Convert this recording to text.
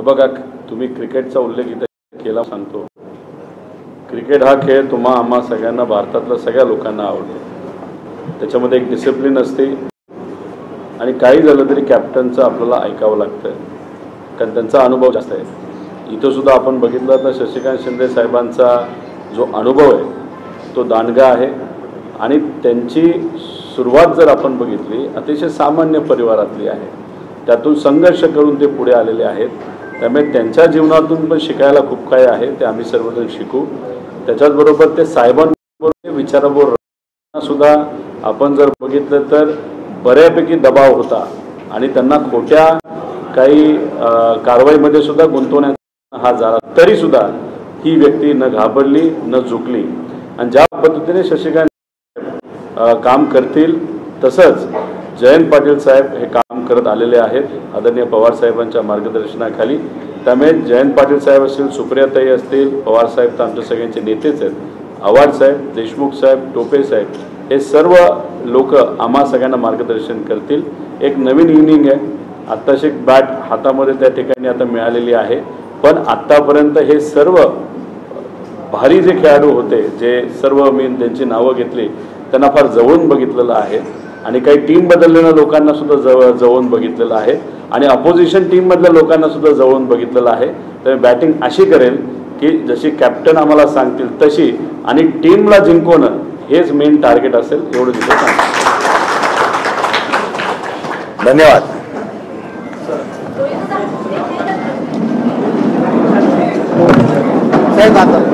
बघा, तुम्ही क्रिकेटचा उल्लेख इथे केला सांगतो. क्रिकेट हा खेळ आम्हा सगळ्यांना, भारतातल्या सगळ्या लोकांना आवडतो. त्याच्यामध्ये एक डिसिप्लिन असते आणि काही झालं तरी कॅप्टनचं आपल्याला ऐकावं लागतं, कारण त्यांचा अनुभव जास्त आहे. इथं सुद्धा आपण बघितलं तर शशिकांत शिंदे साहेबांचा जो अनुभव आहे तो दांडगा आहे आणि त्यांची सुरुवात जर आपण बघितली अतिशय सामान्य परिवारातली आहे. त्यातून संघर्ष करून ते पुढे आलेले आहेत. त्यामुळे त्यांच्या जीवनातून पण शिकायला खूप काही आहे, ते आम्ही सर्वजण शिकू. त्याच्याचबरोबर ते साहेबांबरोबर विचाराबरोबर सुद्धा आपण जर बघितलं तर बऱ्यापैकी दबाव होता आणि त्यांना खोट्या काही कारवाईमध्ये सुद्धा गुंतवण्याचा हा झाला, तरीसुद्धा ही व्यक्ती न घाबरली न झुकली. आणि ज्या पद्धतीने शशिकांत काम करतील तसंच जयंत पाटील साहेब हे काम करत आलेले आहेत आदरणीय पवार साहेबांच्या मार्गदर्शनाखाली. त्यामुळे जयंत पाटील साहेब असतील, सुप्रियाताई असतील, पवार साहेब तर आमच्या सगळ्यांचे नेतेच आहेत, आव्हाड साहेब, देशमुख साहेब, टोपे साहेब, हे सर्व लोक आम्हा सगळ्यांना मार्गदर्शन करतील. एक नवीन इनिंग आहे, आत्ताशी एक बॅट हातामध्ये त्या ठिकाणी आता मिळालेली आहे. पण आत्तापर्यंत हे सर्व भारी जे खेळाडू होते, जे सर्व मी त्यांची नावं घेतली, त्यांना फार जवळून बघितलेलं आहे आणि काही टीम बदललेल्या लोकांना सुद्धा जवळून बघितलेलं आहे आणि अपोजिशन टीममधल्या लोकांना सुद्धा जवळून बघितलेलं आहे. तर बॅटिंग अशी करेल की जशी कॅप्टन आम्हाला सांगतील तशी, आणि टीमला जिंकवणं हेच मेन टार्गेट असेल, एवढं तिथे सांगतो. धन्यवाद. साहेब आता